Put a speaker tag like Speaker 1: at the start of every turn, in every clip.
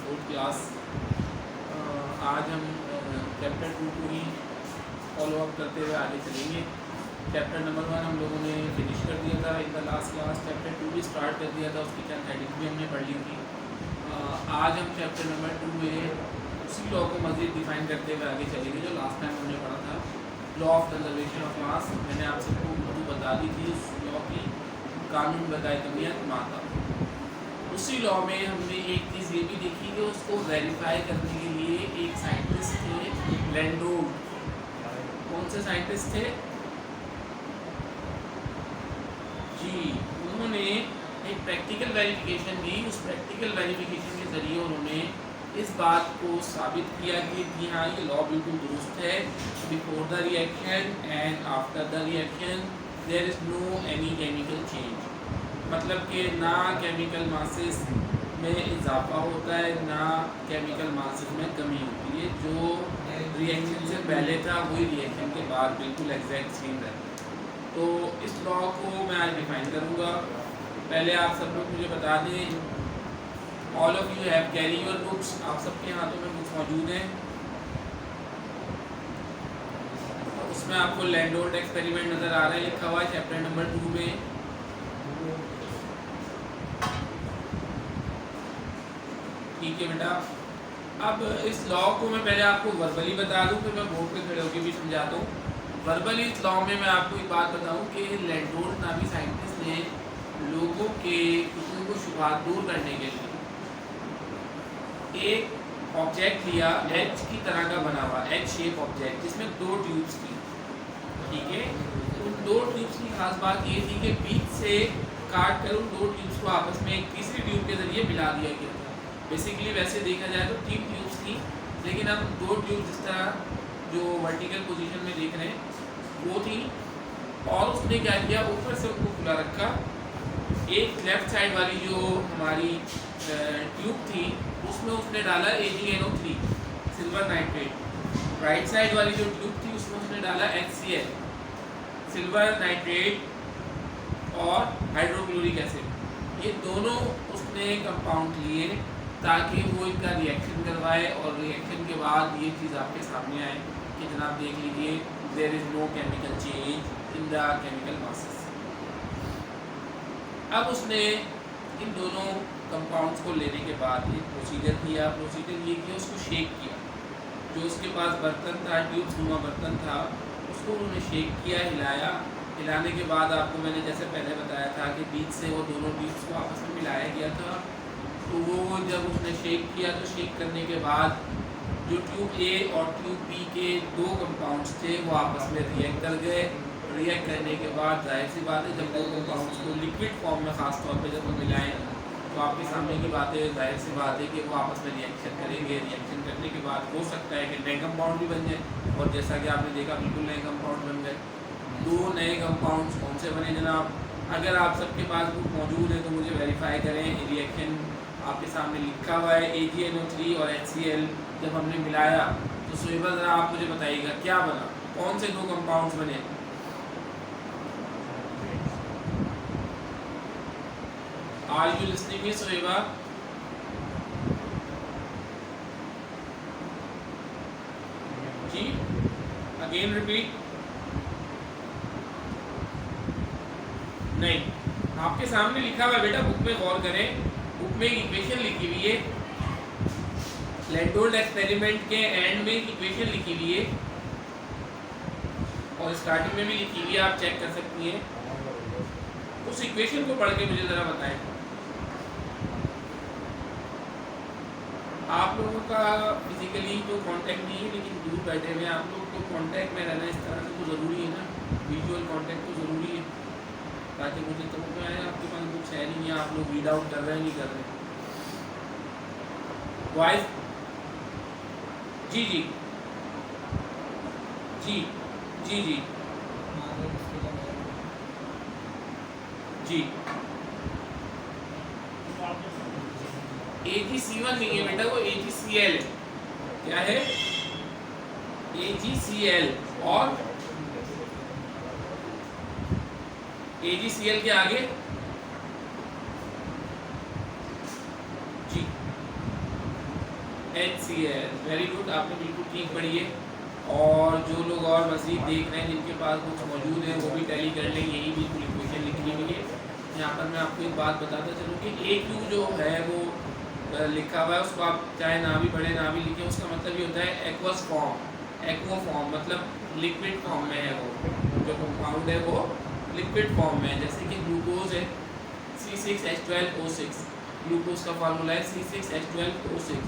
Speaker 1: Fourth class. आज हम chapter 2 को ही फॉलो अप करते हुए आगे चलेंगे। चैप्टर नंबर 1 हम लोगों ने फिनिश कर दिया था in the last class. Chapter 2 भी स्टार्ट कर दिया था, उसकी चंद हेडिंग भी हमने पढ़ ली थी। आज हम चैप्टर नंबर 2 में उसी लॉ को मज़ीद डिफाइन करते हुए आगे चलेंगे जो लास्ट टाइम हमने पढ़ा था, law of conservation of mass. मैंने आप सबको बता दी थी उस लॉ की कानून बताए कमियत माता। उसी लॉ में हमने एक चीज़ ये भी देखी कि उसको वेरीफाई करने के लिए एक साइंटिस्ट थे, लैंडोल्फ। कौन से साइंटिस्ट थे जी? उन्होंने एक प्रैक्टिकल वेरिफिकेशन दी। उस प्रैक्टिकल वेरिफिकेशन के ज़रिए उन्होंने इस बात को साबित किया कि हाँ, ये लॉ बिल्कुल दुरुस्त है। Before the reaction and after the reaction there is no any chemical change. मतलब कि ना केमिकल मासेस में इजाफा होता है, ना केमिकल मासेस में कमी होती है। जो रिएक्शन से पहले था वही रिएक्शन के बाद बिल्कुल एग्जैक्ट सेम रहता है। तो इस लॉ को मैं आज डिफाइन करूँगा। पहले आप सब लोग मुझे बता दें, all of you have carry your books. आप सबके हाथों में बुक्स मौजूद हैं। उसमें आपको लैंडोल्फ एक्सपेरिमेंट नज़र आ रहा है, लिखा हुआ है चैप्टर नंबर 2 में। ठीक है बेटा। अब इस लॉ को मैं पहले आपको वर्बली बता दूं, फिर मैं बोर्ड पे खड़े होकर भी समझाता हूँ। वर्बली इस लॉ में मैं आपको एक बात बताऊं कि लैंडोल्फ नामी साइंटिस्ट ने लोगों के कुतूब को शुबहात दूर करने के लिए एक ऑब्जेक्ट लिया, एच की तरह का बना हुआ, एच शेप ऑब्जेक्ट, जिसमें 2 ट्यूब्स थी। ठीक है, उन 2 ट्यूब्स की खास बात ये थी कि बीच से काट कर उन 2 ट्यूब्स को आपस में एक तीसरी ट्यूब के जरिए मिला दिया गया था। बेसिकली वैसे देखा जाए तो 3 ट्यूब्स थी, लेकिन हम 2 ट्यूब जिस तरह जो वर्टिकल पोजीशन में देख रहे हैं वो थी। और उसने क्या किया, ऊपर से उनको खुला रखा। एक लेफ्ट साइड वाली जो हमारी ट्यूब थी उसमें उसने डाला AgNO3 silver nitrate. Right side वाली जो ट्यूब थी उसमें उसने डाला HCl सिल्वर नाइट्रेट और हाइड्रोक्लोरिक एसिड। ये दोनों उसने कंपाउंड लिए ताकि वो इनका रिएक्शन करवाए और रिएक्शन के बाद ये चीज़ आपके सामने आए कि जनाब देख लीजिए, there is no chemical change in the chemical masses. अब उसने इन दोनों कंपाउंड्स को लेने के बाद एक प्रोसीजर किया। प्रोसीजर ये किया, उसको शेक किया। जो उसके पास बर्तन था, ट्यूब्स नुमा बर्तन था, उसको उन्होंने शेक किया, हिलाया। हिलाने के बाद आपको मैंने जैसे पहले बताया था कि बीच से वो दोनों ट्यूब्स को आपस में मिलाया गया था। तो वो जब उसने शेक किया तो शेक करने के बाद जो ट्यूब ए और ट्यूब बी के 2 कंपाउंड्स थे वो आपस में रिएक्ट कर गए। रिएक्ट करने के बाद जाहिर सी बात है, जब 2 कंपाउंड्स को लिक्विड फॉर्म में ख़ास तौर पे जब वो मिलाएं तो आपके सामने की बात है, जाहिर सी बात है कि वो आपस में रिएक्शन करेंगे। रिएक्शन करने के बाद हो सकता है कि नए कंपाउंड भी बन जाए, और जैसा कि आपने देखा बिल्कुल नए कंपाउंड बन गए। 2 नए कंपाउंड्स कौन से बने जनाब? अगर आप सबके पास बुक मौजूद है तो मुझे वेरीफाई करें। रिएक्शन आपके सामने लिखा हुआ है AgNO3 और HCl जब हमने मिलाया तो सुहेबा ज़रा आप मुझे बताइएगा क्या बना, कौन से 2 कंपाउंड्स बने? Are you listening me Suheba? जी, अगेन रिपीट। नहीं, आपके सामने लिखा हुआ है बेटा, बुक में गौर करें। बुक में इक्वेशन लिखी हुई है, लैंडोल्फ एक्सपेरिमेंट के एंड में इक्वेशन लिखी हुई है और स्टार्टिंग में भी लिखी हुई है, आप चेक कर सकती हैं। उस इक्वेशन को पढ़ के मुझे ज़रा बताएं। आप लोगों का फिजिकली तो कांटेक्ट नहीं है, लेकिन दूर बैठे हुए आप लोग तो कांटेक्ट में रहना इस तरह से तो ज़रूरी है ना, विजुअल कांटेक्ट तो ज़रूरी है, ताकि मुझे समझ में आए आपके पास कुछ है नहीं है, आप लोग रीड आउट कर रहे हैं नहीं कर रहे। वॉइस जी जी जी जी जी जी AgC1 नहीं है बेटा, वो AgCl है। क्या है? AgCl और AgCl के आगे जी HCl। वेरी गुड, आपने बिल्कुल ठीक पढ़ी है। और जो लोग और मज़ीद देख रहे हैं जिनके पास कुछ मौजूद है वो भी टैली कर लें, यही बिल्कुल इक्वेशन लिखनी हुई है। यहाँ पर मैं आपको एक बात बताता चलूँ कि AQ जो है वो लिखा हुआ है, उसको आप चाहे ना भी पढ़े ना भी लिखें, उसका मतलब ये होता है एक्वस फॉर्म। एक्वा फॉर्म मतलब लिक्विड फॉर्म में है, वो जो कंपाउंड है वो लिक्विड फॉर्म में है। जैसे कि ग्लूकोज है C6H12O6, ग्लूकोज का फार्मूला है C6H12O6,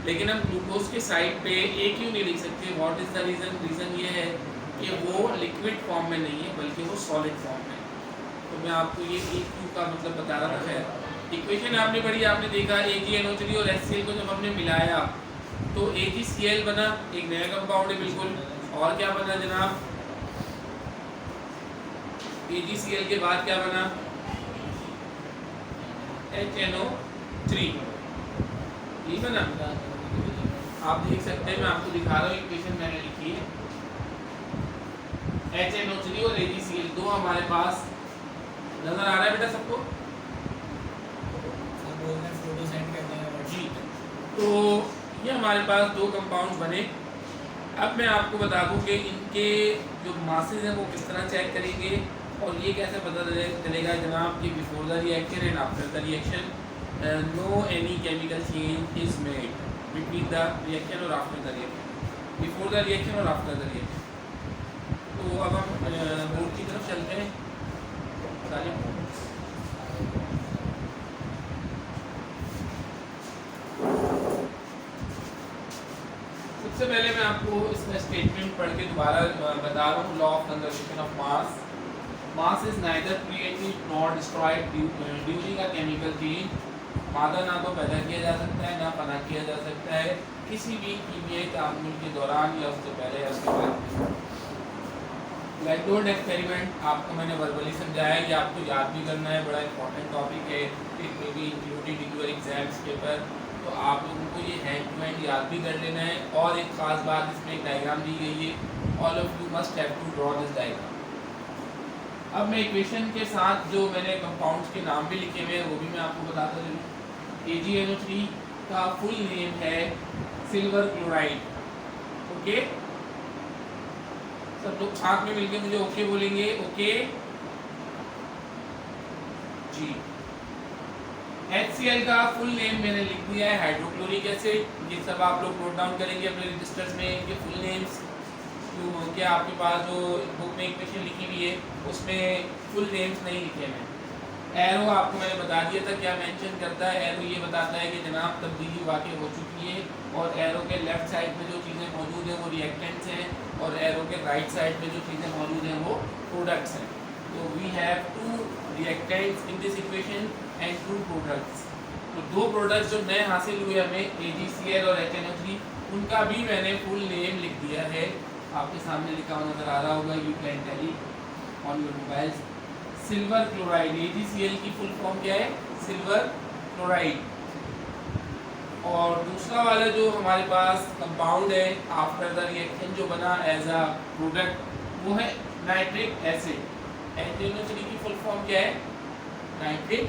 Speaker 1: लेकिन हम ग्लूकोज के साइड पे AQ नहीं लिख सकते। What is the reason? Reason ये है कि वो लिक्विड फॉर्म में नहीं है बल्कि वो सॉलिड फॉर्म में है। तो मैं आपको ये AQ का मतलब बता रहा था। खैर इक्वेशन आपने पढ़ी, आपने देखा AgNO3 और HCl को जब हमने मिलाया तो AgCl बना, एक नया कंपाउंड है बिल्कुल। और क्या बना जनाब? AgCl के बाद क्या बना? HNO3, ये बना। आप देख सकते हैं, मैं आपको दिखा रहा हूँ, इक्वेशन मैंने लिखी है। HNO3 और AgCl दो हमारे पास नजर आ रहा है बेटा सबको? जी, तो ये हमारे पास दो कंपाउंड बने। अब मैं आपको बता दूं कि इनके जो मासेस हैं वो किस तरह चेक करेंगे और ये कैसे पता चलेगा जनाब कि before the reaction and after the reaction no any chemical change is made between the reaction और after the reaction, before the reaction और आफ्टर द रिएक्शन। तो अब हम बोर्ड की तरफ चलते हैं। सबसे पहले मैं आपको इसमें स्टेटमेंट पढ़ के दोबारा बता रहा हूँ। Law of conservation of mass. Mass is neither created not destroyed during a chemical change. मादा ना तो पैदा किया जा सकता है ना फना किया जा सकता है किसी भी कीमियाई तामुल के दौरान या उससे पहले या उसके बाद। लैक्टोड एक्सपेरिमेंट आपको मैंने वर्बली समझाया कि आपको याद भी करना है, बड़ा इंपॉर्टेंट टॉपिक है, it may be included in your exams paper. तो आप लोगों को ये हैंड टू हैंड याद भी कर लेना है। और एक ख़ास बात, इसमें एक डायग्राम दी गई है, all of you must have to draw this diagram. अब मैं इक्वेशन के साथ जो मैंने कंपाउंड्स के नाम भी लिखे हुए हैं वो भी मैं आपको बताता चलूँ। AgNO3 का फुल नेम है सिल्वर क्लोराइड। ओके, सब लोग साथ में मिलके मुझे ओके बोलेंगे। ओके जी। HCl का फुल नेम मैंने लिख दिया है हाइड्रोक्लोरिक एसिड। ये सब आप लोग नोट डाउन करेंगे अपने रजिस्टर्स में, इनके फुल नेम्स। क्या आपके पास जो बुक में इक्वेशन लिखी हुई है उसमें फुल नेम्स नहीं लिखे हैं। एरो आपको मैंने बता दिया था क्या मेंशन करता है। एरो ये बताता है कि जनाब तब्दीली वाकई हो चुकी है, और एरो के लेफ्ट साइड में जो चीज़ें मौजूद हैं वो रिएक्टेंट्स हैं, और एरो के राइट साइड में जो चीज़ें मौजूद हैं वो प्रोडक्ट्स हैं। तो we have two reactants in this equation and two products. तो दो प्रोडक्ट्स जो नए हासिल हुए हमें AgCl और HNO3, उनका भी मैंने फुल नेम लिख दिया है। आपके सामने लिखा हुआ नजर आ रहा होगा, you can tally on your mobiles. Silver chloride, AgCl की फुल फॉर्म क्या है? Silver chloride. और दूसरा वाला जो हमारे पास कंपाउंड है आफ्टर द रिएक्शन जो बना एज अ प्रोडक्ट वो है नाइट्रिक एसिड। HNO3 की फुल फॉर्म क्या है? Nitric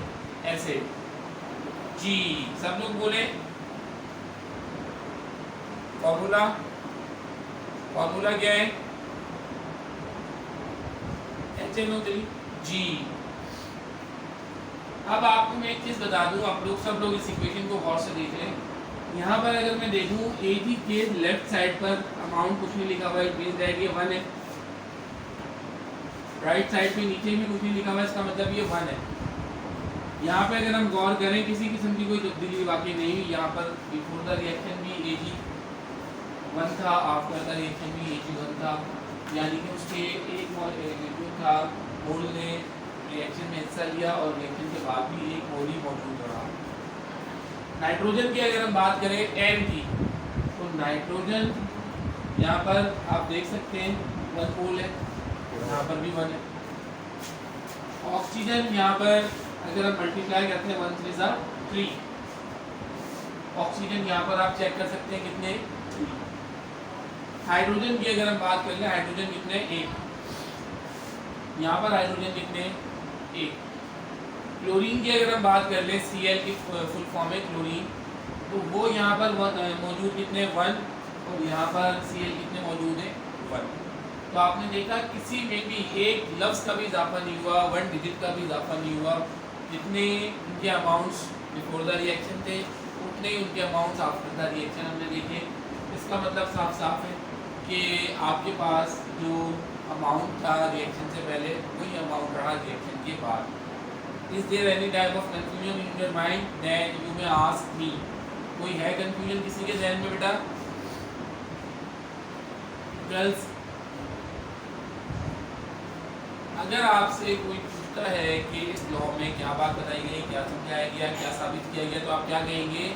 Speaker 1: acid. जी, सब लोग बोले फॉर्मूला। फॉर्मूला क्या है? HNO3 जी। अब आपको मैं एक चीज़ बता दूं, आप लोग सब लोग इस इक्वेशन को गौर से देख लें। यहाँ पर अगर मैं देखूँ Ag के लेफ्ट साइड पर अमाउंट कुछ नहीं लिखा हुआ है, इट मींस दैट ये 1 है। राइट साइड पे नीचे भी कुछ नहीं लिखा हुआ है, इसका मतलब ये 1 है। यहाँ पे अगर हम गौर करें किसी किस्म की कोई तब्दीली वाकई नहीं हुई। यहाँ पर बिफोर द रिएक्शन भी Ag1 था, आफ्टर द रिएक्शन भी Ag1 था, यानी कि उसके एक जो था मोल ने रिएक्शन में हिस्सा लिया और रिएक्शन के बाद भी एक मोल ही मौजूद रहा। नाइट्रोजन की अगर हम बात करें N की, तो नाइट्रोजन यहाँ पर आप देख सकते हैं 1 मोल है, यहाँ पर भी 1 है। ऑक्सीजन यहाँ पर अगर हम मल्टीप्लाई करते हैं 1 3 3, ऑक्सीजन यहाँ पर आप चेक कर सकते हैं कितने 3। हाइड्रोजन की अगर हम बात कर लें, हाइड्रोजन कितने 1, यहाँ पर हाइड्रोजन कितने 1। क्लोरीन की अगर हम बात कर लें, Cl की फुल फॉर्म है क्लोरीन, तो वो यहाँ पर मौजूद कितने 1 और यहाँ पर Cl कितने मौजूद हैं 1। तो आपने देखा किसी में भी एक लफ्ज़ का भी इजाफा नहीं हुआ, 1 डिजिट का भी इजाफा नहीं हुआ। जितने उनके अमाउंट्स बिफोर द रिएक्शन थे उतने ही उनके अमाउंट्स आफ्टर द रिएक्शन हमने देखे। इसका मतलब साफ साफ है कि आपके पास जो अमाउंट था रिएक्शन से पहले वही अमाउंट रहा रिएक्शन के बाद। Is there any type of confusion in your mind that you may ask me? कोई है कंफ्यूजन किसी के जहन में बेटा? गर्ल्स, अगर आपसे कोई पूछता है कि इस लॉ में क्या बात बताई गई, क्या समझाया गया, क्या साबित किया गया, तो आप क्या कहेंगे?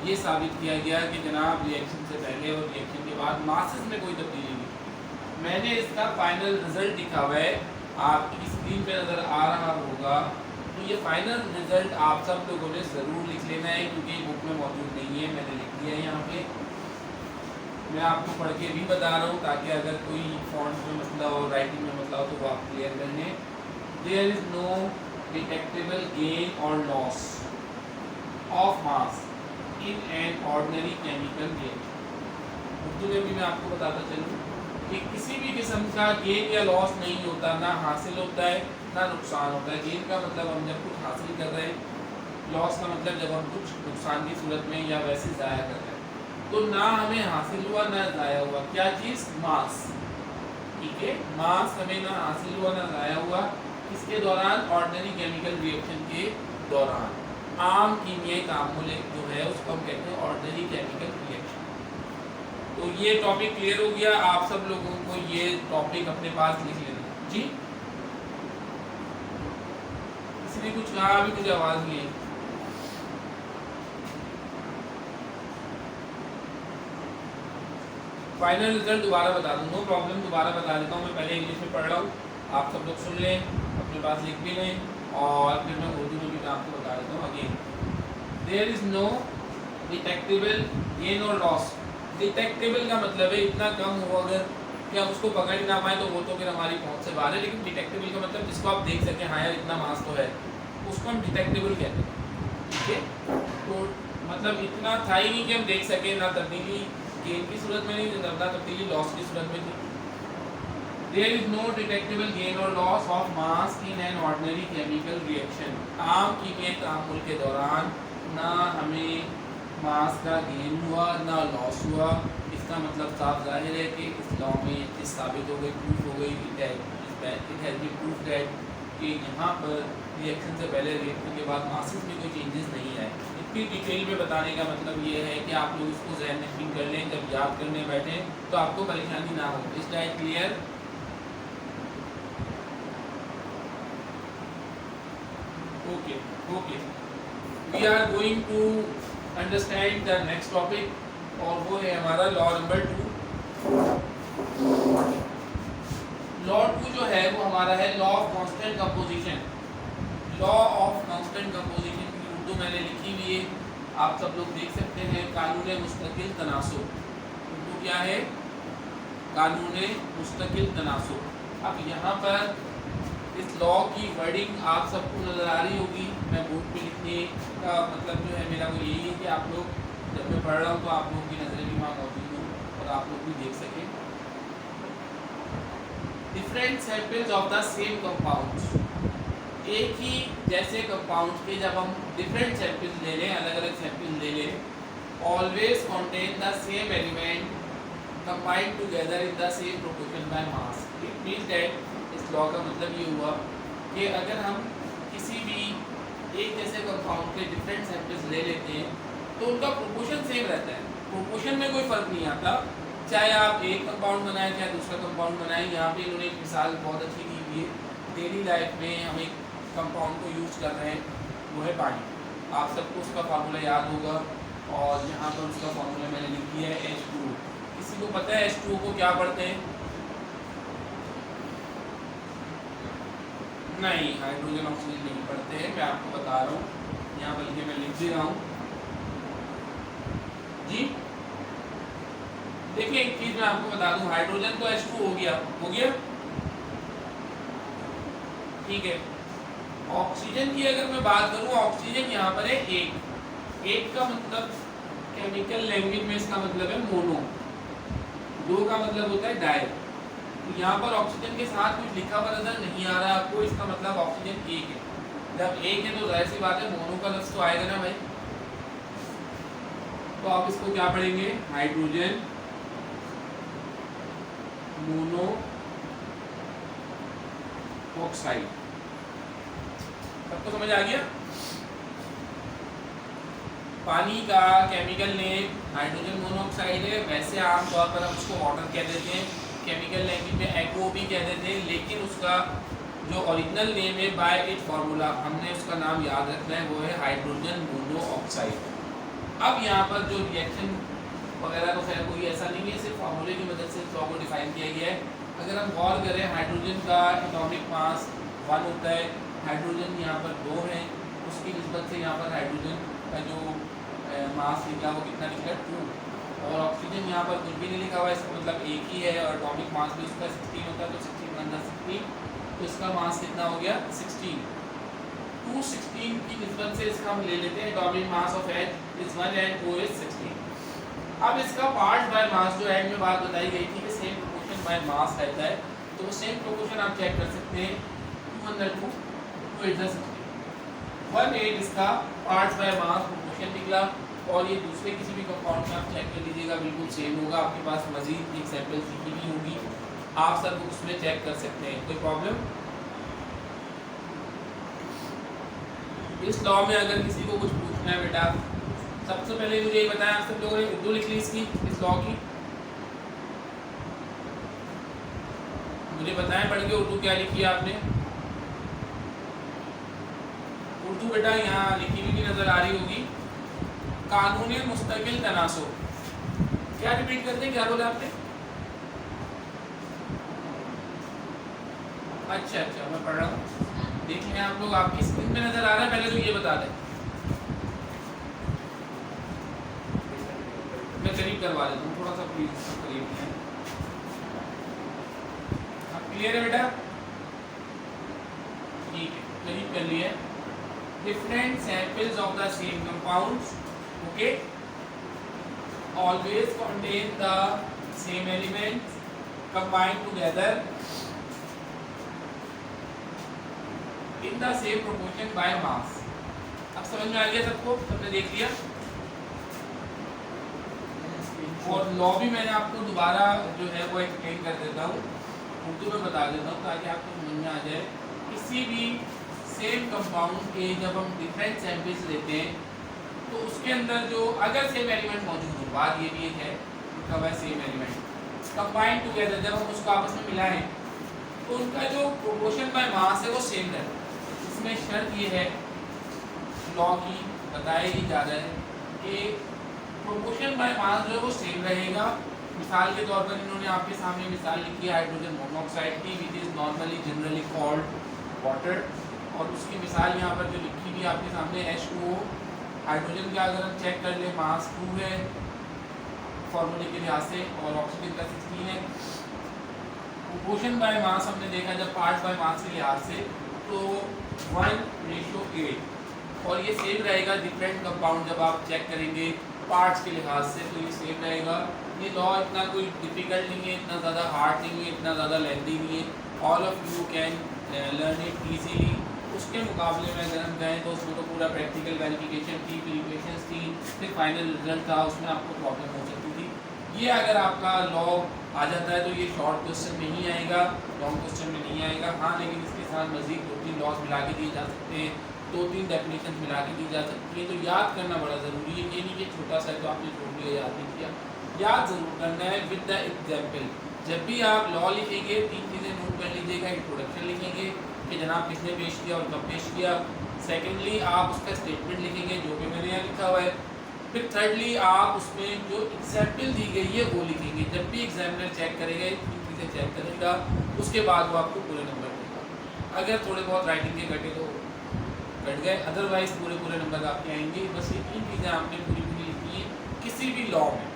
Speaker 1: ये साबित किया गया कि जनाब रिएक्शन से पहले और रिएक्शन के बाद मासेस में कोई तब्दीली नहीं। मैंने इसका फाइनल रिजल्ट लिखा हुआ है, आपकी स्क्रीन पे नज़र आ रहा होगा। तो ये फाइनल रिजल्ट आप सब लोगों ने ज़रूर लिख लेना है क्योंकि बुक में मौजूद नहीं है, मैंने लिख दिया है यहाँ पे। मैं आपको पढ़ के भी बता रहा हूँ ताकि अगर कोई फॉन्ट में मसला हो, राइटिंग में मसला हो तो वो आप क्लियर कर लें। There is no detectable gain और loss of mass in an ordinary chemical reaction. Urdu में भी मैं आपको बताता चलूँ कि किसी भी किस्म का गेन या लॉस नहीं होता, ना हासिल होता है ना नुकसान होता है। गेन का मतलब हम जब कुछ हासिल कर रहे हैं, लॉस का मतलब जब हम कुछ नुकसान की सूरत में या वैसे ज़ाया कर रहे हैं। तो ना हमें हासिल हुआ ना ज़ाया हुआ, क्या चीज़? मास। ठीक है, मास हमें ना हासिल हुआ ना ज़ाया हुआ। इसके दौरान ऑर्डिनरी केमिकल रिएक्शन के दौरान आम कीमियाई तामुल जो है उसको हम कहते हैं ऑर्डिनरी केमिकल रिएक्शन। तो ये टॉपिक क्लियर हो गया। आप सब लोगों को ये टॉपिक अपने पास लिख लेना जी। किसी ने कुछ कहा? अभी कुछ आवाज़ नहीं आई। फाइनल रिजल्ट दोबारा बता दूँ, नो प्रॉब्लम, दोबारा बता देता हूँ। मैं पहले इंग्लिश में पढ़ रहा हूँ, आप सब लोग सुन लें, अपने पास लिख भी लें, और फिर मैं उर्दू में भी आपको बता देता हूँ again. There is no detectable gain और लॉस। डिटेक्टेबल का मतलब है इतना कम हो अगर कि हम उसको पकड़ ही ना पाए तो वो तो फिर हमारी पहुँच से बाहर है। लेकिन डिटेक्टेबल का मतलब जिसको आप देख सकें, हाँ यार इतना मास तो है, उसको हम डिटेक्टेबल कहते हैं। ठीक है, तो मतलब इतना था ही नहीं कि हम देख सकें, ना तब्दीली गेन की सूरत में नहीं, ना तब्दीली लॉस की सूरत में थी। There is no detectable gain और loss of mass in an ordinary chemical reaction. आम कीमियाई तामुल के दौरान ना हमें मास का गेन हुआ ना लॉस हुआ। इसका मतलब साफ जाहिर है कि इस लॉ में ये चीज़ साबित हो गई, प्रूफ हो गई। It has been proof that कि यहाँ पर रिएक्शन से पहले रिएक्शन के बाद मासेस में कोई चेंजेस नहीं आए। इतनी डिटेल में बताने का मतलब ये है कि आप लोग इसको ज़हन नशीन कर लें, जब याद करने बैठें तो आपको परेशानी ना हो। इस type clear? Okay okay, we are going to understand the next topic, और वो है हमारा लॉ नंबर 2। लॉ 2 जो है वो हमारा है law of constant composition. Law of constant composition की उर्दू मैंने लिखी हुई है, आप सब लोग देख सकते हैं। कानून मुस्तकिल तनासुब, उर्दू क्या है? कानून मुस्तकिल तनासुब। अब यहाँ पर इस लॉ की वर्डिंग आप सबको नज़र आ रही होगी। मैं बोर्ड पे लिखने का मतलब जो है मेरा वो यही है कि आप लोग जब मैं पढ़ रहा हूँ तो आप लोगों की नज़रें भी वहाँ मौजूद हों और आप लोग भी देख सकें। Different samples of the same compounds, एक ही जैसे कंपाउंड्स के जब हम डिफरेंट सैंपल्स ले लें, अलग अलग सैंपल्स ले लें, always contain the same element combined together in the same proportion by mass. It means that इस लॉ का मतलब ये हुआ कि अगर हम किसी भी एक जैसे कंपाउंड के डिफरेंट सैंपल्स ले लेते हैं तो उनका प्रोपोर्शन सेम रहता है, प्रोपोर्शन में कोई फ़र्क नहीं आता। चाहे आप एक कंपाउंड बनाएं चाहे दूसरा कंपाउंड बनाएं। यहाँ पे इन्होंने एक मिसाल बहुत अच्छी दी हुई है। डेली लाइफ में हम एक कंपाउंड को यूज़ कर रहे हैं, वो है पानी। आप सबको उसका फार्मूला याद होगा, और यहाँ पर उसका फार्मूला मैंने लिख दिया है H2O। किसी को पता है H2O को क्या पढ़ते हैं? नहीं, हाइड्रोजन ऑक्सीजन नहीं पढ़ते हैं, मैं आपको बता रहा हूँ। यहाँ बल्कि मैं लिख दे रहा हूँ जी। देखिए एक चीज़ मैं आपको बता दूँ, हाइड्रोजन तो H2 हो गया ठीक है। ऑक्सीजन की अगर मैं बात करूँ, ऑक्सीजन यहाँ पर है एक का मतलब केमिकल लैंग्वेज में इसका मतलब है मोनो, दो का मतलब होता है डाई। तो यहाँ पर ऑक्सीजन के साथ कुछ लिखा हुआ नजर नहीं आ रहा आपको, इसका मतलब ऑक्सीजन एक है। जब एक है तो जाहिर सी बात है मोनो का लफ्ज तो आएगा ना भाई। तो आप इसको क्या पढ़ेंगे, हाइड्रोजन मोनो ऑक्साइड। सबको समझ आ गया? पानी का केमिकल नेम हाइड्रोजन मोनोऑक्साइड है। वैसे आमतौर पर हम उसको वाटर कह देते हैं, केमिकल लैंग्वेज में एक्वा भी कह देते हैं, लेकिन उसका जो ओरिजिनल नेम है बाय इट फार्मूला हमने उसका नाम याद रखना है, वो है हाइड्रोजन मोनोऑक्साइड। अब यहाँ पर जो रिएक्शन वगैरह तो खैर कोई ऐसा नहीं है, सिर्फ फार्मूले की मदद से इसको डिफाइन किया गया है। अगर हम गौर करें, हाइड्रोजन का एटॉमिक मास 1 होता है, हाइड्रोजन यहाँ पर 2 है, उसकी निस्बत से यहाँ पर हाइड्रोजन का जो मास निकला वो कितना निकला 2, और ऑक्सीजन यहाँ पर कुछ भी नहीं लिखा हुआ है, इसका मतलब एक ही है, और एटॉमिक मास भी उसका 16 होता है, तो 16 × 16, तो इसका मास कितना हो गया 16। 216 की निस्बत से इसका हम ले लेते हैं atomic mass of H is 1 and O is 16। अब इसका पार्ट बाय मास जो एंड में बात बताई गई थी कि सेम प्रोपोर्शन बाय मास रहता है, तो वो सेम प्रोपोर्शन आप चेक कर सकते हैं, 202 2 8 16, 18 इसका पार्ट बाय मास प्रोपोर्शन निकला। और ये दूसरे किसी भी कंपाउंड में आप चेक कर लीजिएगा, बिल्कुल सेम होगा। आपके पास मजीद एग्जाम्पल लिखी हुई होगी, आप सब उसमें चेक कर सकते हैं, कोई प्रॉब्लम? इस लॉ में अगर किसी को कुछ पूछना है बेटा, सबसे पहले मुझे ये बताया, आप सब लोगों ने उर्दू लिख ली इसकी, इस लॉ की? मुझे बताएं पढ़ के उर्दू क्या लिखी है आपने? उर्दू बेटा यहाँ लिखी हुई नजर आ रही होगी, कानून मुस्तकिल तनासुब। क्या रिपीट करते हैं, क्या बोला आपने? अच्छा अच्छा, मैं पढ़ रहा हूँ, देख लें आप लोग, आपकी स्क्रीन पे नजर आ रहा है, पहले तो ये बता दें। मैं करीब करवा देता हूँ, थोड़ा सा प्लीज करीब है। अब क्लियर है बेटा? ठीक है, करीब कर लिए। Different samples of the same compounds, okay, always contain the same elements combined together in the same proportion by mass। अब समझ में आ गया सबको, सबने देख लिया? और लॉ भी मैंने आपको दोबारा जो है वो एक्सप्लेन कर देता हूँ, उर्दू में बता देता हूँ ताकि आपको समझ में आ जाए। किसी भी सेम कंपाउंड के जब हम डिफरेंट सैंपल्स लेते हैं तो उसके अंदर जो अगर सेम एलिमेंट मौजूद हो, बात ये भी एक है कब है सेम एलिमेंट कंबाइंड टुगेदर, जब हम उसको आपस में मिलाएं तो उनका जो प्रोपोर्शन बाय मास है वो सेम रहता है। इसमें शर्त ये है लॉ की बताई जा रहा है कि प्रोपोर्शन बाय मास जो है वो सेम रहेगा। मिसाल के तौर पर इन्होंने आपके सामने मिसाल लिखी है हाइड्रोजन मोनोऑक्साइड की, which is normally generally called water, और उसकी मिसाल यहाँ पर जो लिखी हुई आपके सामने H2O। हाइड्रोजन का अगर हम चेक कर ले मास 2 है फॉर्मूले के लिहाज से, और ऑक्सीजन का 16 है। प्रोपोर्शन बाय मास हमने देखा जब पार्ट बाय मास के लिहाज से तो 1:8, और ये सेम रहेगा डिफरेंट कंपाउंड जब आप चेक करेंगे पार्ट्स के लिहाज से, तो ये सेम रहेगा। ये लॉ इतना कोई डिफिकल्ट नहीं है, इतना ज़्यादा हार्ड नहीं है, इतना ज़्यादा लेंथी नहीं है, all of you can learn it easily. उसके मुकाबले में अगर हम जाएँ तो उसमें तो पूरा प्रैक्टिकल वेरिफिकेशन थी, फिर इक्वेशंस थी, फिर फाइनल रिजल्ट था, उसमें आपको प्रॉब्लम हो सकती थी। ये अगर आपका लॉ आ जाता है तो ये शॉर्ट क्वेश्चन में ही आएगा, लॉन्ग क्वेश्चन में नहीं आएगा। हाँ, लेकिन इसके साथ मजीद 2-3 लॉज मिला के दिए जा सकते हैं, 2-3 डेफिनेशन मिला के दी जा सकती है, तो याद करना बड़ा ज़रूरी है। ये नहीं कि छोटा सा है तो आपने छोड़ दिया, याद नहीं किया, याद ज़रूर करना है विद द एग्जाम्पल। जब भी आप लॉ लिखेंगे 3 चीज़ें नोट कर लीजिएगा। इंट्रोडक्शन लिखेंगे कि जनाब किसने पेश किया और कब पेश किया। सेकेंडली आप उसका स्टेटमेंट लिखेंगे जो कि मैंने यहाँ लिखा हुआ है। फिर थर्डली आप उसमें जो एग्जाम्पल दी गई है वो लिखेंगे। जब भी एग्जामिनर चेक करेगा 3 चीज़ें चेक करेगा, उसके बाद वो आपको पूरे नंबर देगा। अगर थोड़े बहुत राइटिंग के घटे तो घट गए, अदरवाइज पूरे नंबर आपके आएंगे। बस ये 3 चीज़ें आपने पूरी लिखी है किसी भी लॉ में,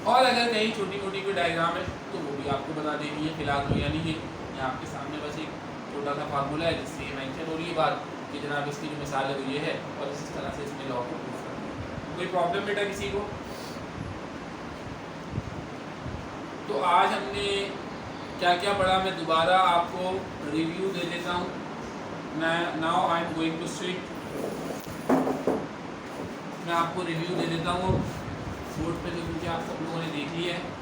Speaker 1: और अगर कहीं छोटी मोटी कोई डायग्राम है तो वो भी आपको बता देनी है। फिलहाल तो यानी कि यहाँ आपके सामने बस एक छोटा सा फार्मूला है जिससे ये मेंशन हो रही है बात कि जनाब इसकी जो मिसाल है वो ये है, और इस तरह से इसमें लॉ को प्रूफ करना है। कोई प्रॉब्लम बेटा किसी को? तो आज हमने क्या क्या पढ़ा, मैं दोबारा आपको रिव्यू दे देता हूँ। मैं now I am going to switch, मैं आपको रिव्यू दे देता हूँ बोर्ड पे, जो क्योंकि आप सब लोगों ने देख लिया है।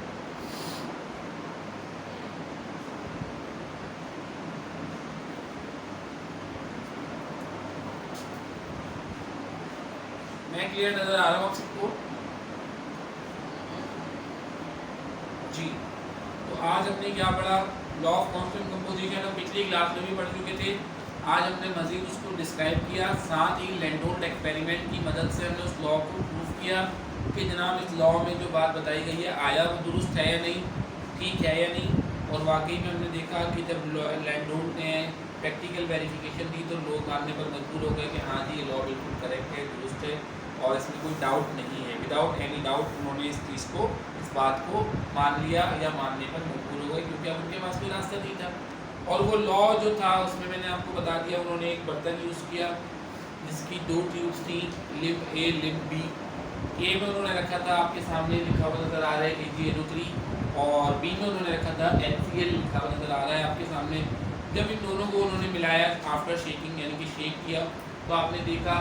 Speaker 1: मैं क्लियर नज़र आ रहा हूँ आप सबको? जी, तो आज हमने क्या पढ़ा, लॉ ऑफ कांस्टेंट कंपोजिशन। हम पिछली क्लास में भी पढ़ चुके थे। आज हमने मज़ीद उसको डिस्क्राइब किया, साथ ही लैंडोल्ट एक्सपेरिमेंट की मदद से हमने उस लॉ को प्रूव किया कि जनाब इस लॉ में जो बात बताई गई है आया वो दुरुस्त है या नहीं, ठीक है या नहीं। और वाकई में हमने देखा कि जब लैंडोल्ट ने प्रैक्टिकल वेरिफिकेशन दी तो लोग मानने पर मजबूर हो गए कि हाँ जी ये लॉ बिल्कुल करेक्ट है, दुरुस्त है और इसमें कोई डाउट नहीं है। विदाउट एनी डाउट उन्होंने इस चीज़ को, इस बात को मान लिया या मानने पर मजबूर हो गए, क्योंकि अब उनके पास कोई रास्ता नहीं था। और वो लॉ जो था उसमें मैंने आपको बता दिया, उन्होंने एक बर्तन यूज़ किया जिसकी दो ट्यूब्स थी, लिप ए लिप बी। ए में उन्होंने रखा था, आपके सामने लिखा हुआ नज़र आ रहा है AgNO3, और बी में उन्होंने रखा था HCl लिखा हुआ नज़र आ रहा है आपके सामने। जब इन दोनों को उन्होंने मिलाया आफ्टर शेकिंग, यानी कि शेक किया, तो आपने देखा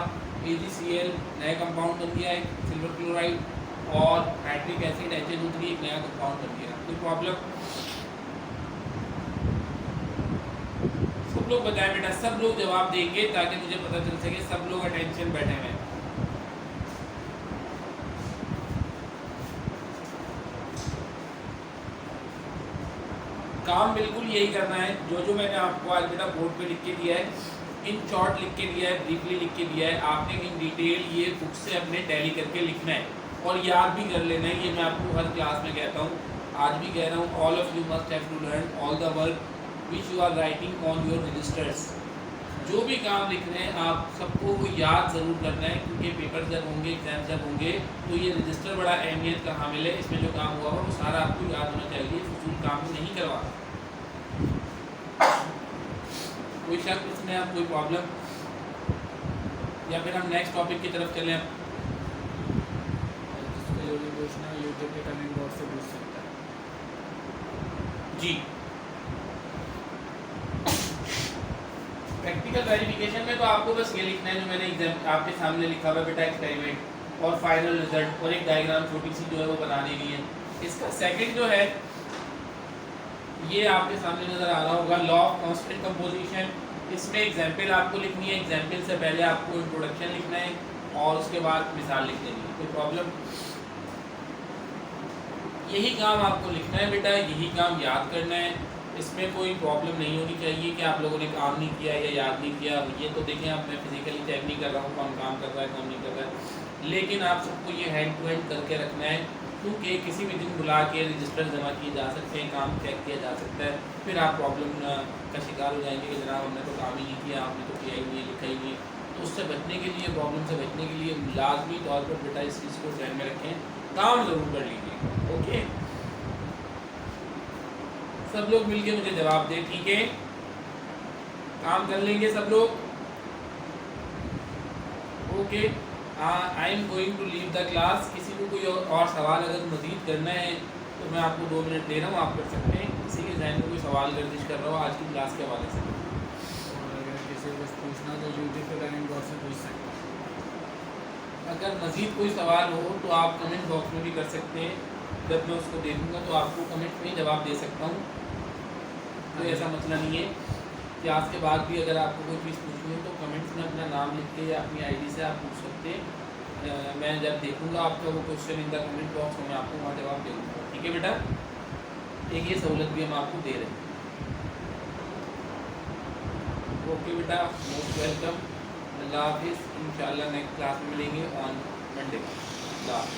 Speaker 1: AgCl नया कंपाउंड बन गया है, सिल्वर क्लोराइड, और नाइट्रिक एसिड HNO3 एक नया कंपाउंड बन गया। कोई प्रॉब्लम? सब लोग बताएं बेटा, सब लोग जवाब देंगे ताकि मुझे पता चल सके सब लोग अटेंशन बैठे हैं। काम बिल्कुल यही करना है, जो मैंने आपको आज बेटा बोर्ड पे लिख के दिया है, इन शॉर्ट लिख के दिया है, ब्रीफली लिख के दिया है, आपने इन डिटेल ये बुक से अपने टैली करके लिखना है और याद भी कर लेना है। ये मैं आपको हर क्लास में कहता हूँ, आज भी कह रहा हूँ, all of you must have to learn all the work which you are writing on your registers. जो भी काम लिख रहे हैं आप सबको वो याद ज़रूर करना है, क्योंकि पेपर जब होंगे, एग्जाम जब होंगे, तो ये रजिस्टर बड़ा अहमियत का हामिल है। इसमें जो काम हुआ वो सारा आपको याद होना चाहिए, फजूल काम नहीं करवा। कोई शक इसमें, आप कोई प्रॉब्लम, या फिर हम नेक्स्ट टॉपिक की तरफ चलें? यूट्यूब के कमेंट बॉक्स से पूछ सकता है जी। प्रैक्टिकल वेरिफिकेशन में तो आपको बस ये लिखना है जो मैंने एग्जाम आपके सामने लिखा हुआ है बेटा, एक्सपेरिमेंट और फाइनल रिजल्ट, और एक डायग्राम छोटी सी जो है वो बना देनी है। इसका सेकंड जो है ये आपके सामने नज़र आ रहा होगा, लॉ ऑफ कांस्टेंट कंपोजिशन। इसमें एग्जाम्पल आपको लिखनी है, एग्जाम्पल से पहले आपको इंट्रोडक्शन लिखना है और उसके बाद मिसाल लिख देनी है। कोई प्रॉब्लम? यही काम आपको लिखना है बेटा, यही काम याद करना है, इसमें कोई प्रॉब्लम नहीं होनी चाहिए कि आप लोगों ने काम नहीं किया या याद नहीं किया। ये तो देखें, आप मैं फिजिकली चेक नहीं कर रहा हूँ कौन काम कर रहा है कौन नहीं कर रहा है, लेकिन आप सबको ये हैंड टू हैंड करके रखना है, क्योंकि किसी भी दिन बुला के रजिस्टर जमा किए जा सकते हैं, काम चेक किया जा सकता है, फिर आप प्रॉब्लम का शिकार हो जाएंगे कि जनाब हमने तो काम ही नहीं किया, आपने तो किया ही नहीं, लिखा ही नहीं। तो उससे बचने के लिए, प्रॉब्लम से बचने के लिए लाजमी तौर पर बेटा इस चीज़ को ध्यान में रखें, काम ज़रूर कर लीजिए। ओके, सब लोग मिलके मुझे जवाब दें, ठीक है? काम कर लेंगे सब लोग? Okay, I am going to leave the class. किसी को कोई और सवाल अगर मज़ीद करना है तो मैं आपको 2 मिनट दे रहा हूँ, आप कर सकते हैं। किसी के जहन में कोई सवाल गर्दिश कर रहा हो आज की क्लास के हवाले से,
Speaker 2: और अगर किसी को पूछना तो यूट्यूब पे कमेंट बॉक्स में पूछ सकते हैं।
Speaker 1: अगर मज़ीद कोई सवाल हो तो आप कमेंट बॉक्स में भी कर सकते हैं, जब मैं उसको देखूँगा तो आपको कमेंट में जवाब दे सकता हूँ। कोई ऐसा मसला नहीं है। क्लास के बाद भी अगर आपको कोई चीज़ पूछनी है तो कमेंट्स में अपना नाम लिख के या अपनी आईडी से आप पूछ सकते हैं। मैं जब देखूंगा आपका वो question in the comment box में, मैं आपको वहाँ जवाब दे दूँगा, ठीक है बेटा? एक ये सहूलत भी हम आपको दे रहे हैं। ओके बेटा, मोस्ट वेलकम। अल्लाह हाफिज़। इंशाल्लाह नेक्स्ट क्लास में मिलेंगे ऑन मंडे। अल्लाह हाफिज़।